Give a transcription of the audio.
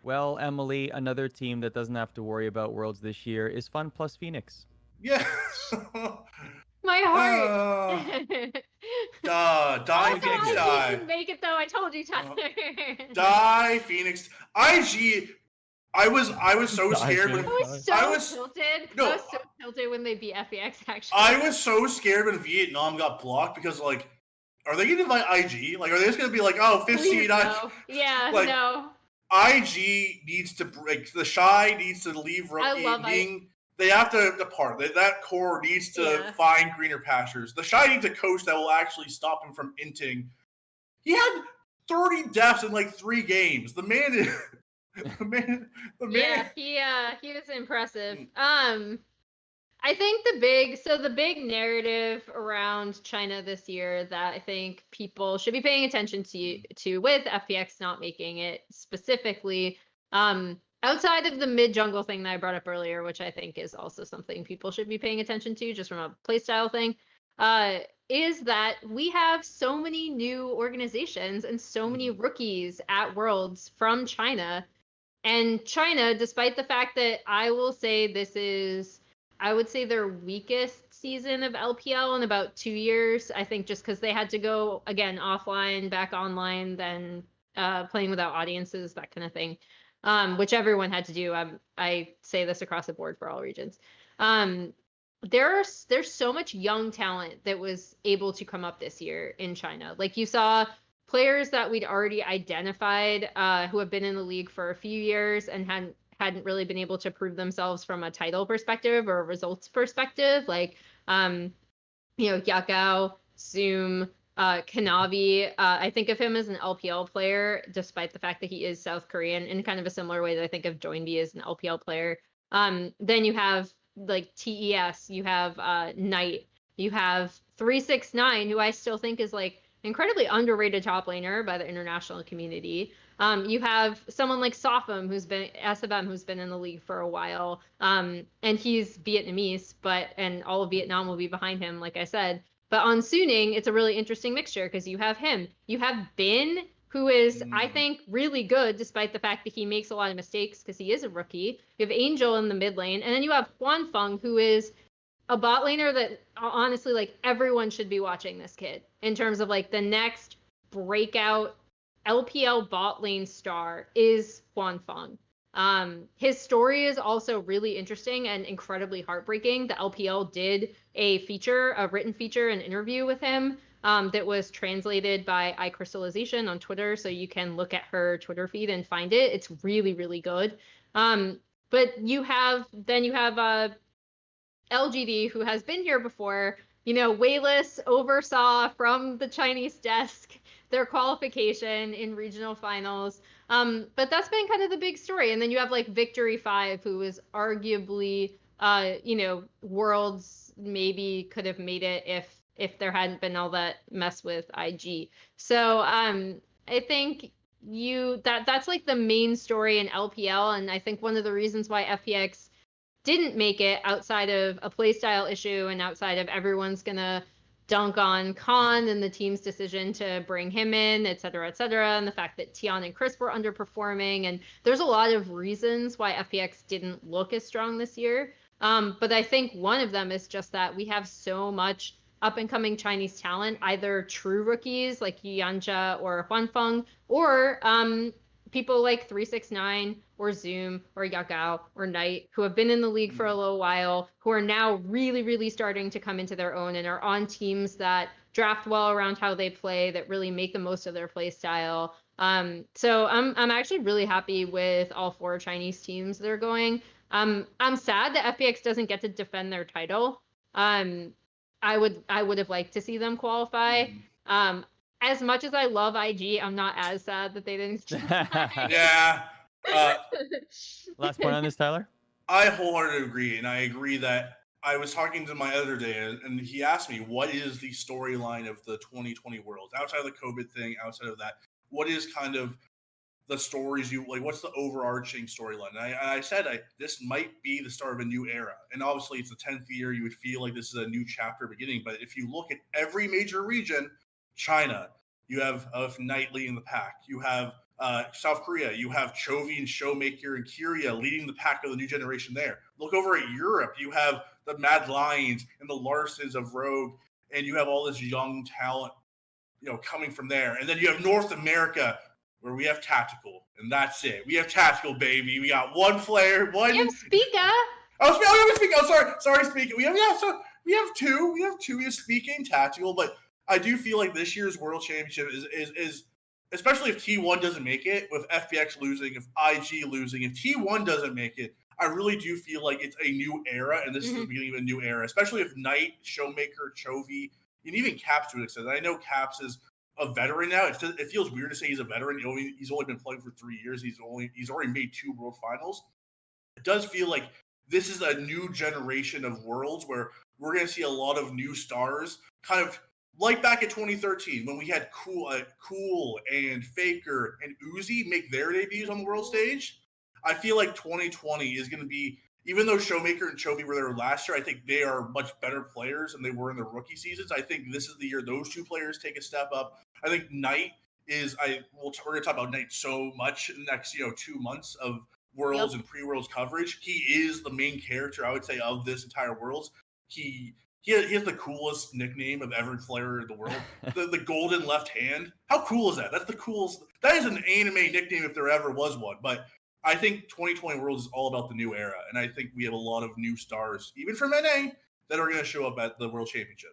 Well, Emily, another team that doesn't have to worry about Worlds this year is Fun Plus Phoenix. Yeah. My heart. Die Also, Phoenix IG die. didn't make it though. I told you, Tyler. Die Phoenix. IG. I was so scared when I was so tilted. No, I was so tilted when they beat FPX. Actually, I was so scared when Vietnam got blocked because like, are they gonna invite IG? Like, are they just gonna be like, oh, fifth seed? No. Yeah, like, no. IG needs to break. The Shy needs to leave rookie. I love They have to depart. That core needs to find greener pastures. The Shy needs a coach that will actually stop him from inting. He had 30 deaths in like 3 games. The man is. The man. Yeah, he was impressive. I think the big narrative around China this year that I think people should be paying attention to with FPX not making it specifically, outside of the mid jungle thing that I brought up earlier, which I think is also something people should be paying attention to just from a playstyle thing, is that we have so many new organizations and so many rookies at Worlds from China. And China, despite the fact that I will say this is, I would say their weakest season of LPL in about 2 years. I think just because they had to go, again, offline, back online, then playing without audiences, that kind of thing, which everyone had to do. I say this across the board for all regions. There's so much young talent that was able to come up this year in China. Like you saw players that we'd already identified who have been in the league for a few years and hadn't really been able to prove themselves from a title perspective or a results perspective, like Yakao, Zoom, Kanavi. I think of him as an LPL player, despite the fact that he is South Korean, in kind of a similar way that I think of Joinby as an LPL player. Then you have like TES, you have Knight, you have 369, who I still think is like incredibly underrated top laner by the international community. You have someone like SFM, who's been in the league for a while, and he's Vietnamese, and all of Vietnam will be behind him, like I said. But on Suning, it's a really interesting mixture because you have him, you have Bin, who is, I think, really good, despite the fact that he makes a lot of mistakes because he is a rookie. You have Angel in the mid lane, and then you have Huanfeng, who is a bot laner that honestly, like, everyone should be watching this kid in terms of like the next breakout LPL bot lane star is Huanfeng. His story is also really interesting and incredibly heartbreaking. The LPL did a written feature, an interview with him that was translated by iCrystallization on Twitter, so you can look at her Twitter feed and find it. It's really, really good. But you have LGD, who has been here before. Wayless oversaw from the Chinese desk their qualification in regional finals. But that's been kind of the big story. And then you have like Victory Five, who is arguably, Worlds maybe could have made it if there hadn't been all that mess with IG. So I think that's like the main story in LPL, and I think one of the reasons why FPX didn't make it, outside of a playstyle issue and outside of everyone's gonna dunk on Khan and the team's decision to bring him in, et cetera, and the fact that Tian and Chris were underperforming, and there's a lot of reasons why FPX didn't look as strong this year. But I think one of them is just that we have so much up-and-coming Chinese talent, either true rookies like Yanja or Huanfeng, or people like 369 or Zoom or Yagao or Knight, who have been in the league for a little while, who are now really, really starting to come into their own and are on teams that draft well around how they play, that really make the most of their play style. So I'm actually really happy with all 4 Chinese teams that are going. I'm sad that FPX doesn't get to defend their title. I would have liked to see them qualify. As much as I love IG, I'm not as sad that they didn't. Yeah. Last point on this, Tyler? I wholeheartedly agree, and I agree that I was talking to my editor today, and he asked me, what is the storyline of the 2020 Worlds? Outside of the COVID thing, outside of that, what is kind of the stories what's the overarching storyline? And I said, this might be the start of a new era. And obviously it's the 10th year, you would feel like this is a new chapter beginning. But if you look at every major region, China, You have Knight leading the pack. You have South Korea. You have Chovy and Showmaker and Kyria leading the pack of the new generation there. Look over at Europe. You have the Mad Lions and the Larsons of Rogue, and you have all this young talent, coming from there. And then you have North America, where we have Tactical, and that's it. We have Tactical, baby. We got one player, one. You have Spica. Oh, Spica. Oh, sorry, Spica. We have two. We have Spica and Tactical, but I do feel like this year's World Championship is especially if T1 doesn't make it, with FPX losing, if IG losing, if T1 doesn't make it, I really do feel like it's a new era, and this is the beginning of a new era, especially if Knight, Showmaker, Chovy, and even Caps to an extent. I know Caps is a veteran now. It feels weird to say he's a veteran. He's only been playing for 3 years. He's already made 2 World Finals. It does feel like this is a new generation of Worlds where we're going to see a lot of new stars, kind of like back in 2013 when we had Cool and Faker and Uzi make their debuts on the world stage. I feel like 2020 is going to be, even though Showmaker and Chovy were there last year, I think they are much better players than they were in their rookie seasons. I think this is the year those 2 players take a step up. I think Knight is, we're going to talk about Knight so much in the next 2 months of Worlds and pre-Worlds coverage. He is the main character, I would say, of this entire Worlds. He has the coolest nickname of every player in the world. the golden left hand. How cool is that? That's the coolest. That is an anime nickname if there ever was one. But I think 2020 Worlds is all about the new era. And I think we have a lot of new stars, even from NA, that are going to show up at the World Championship.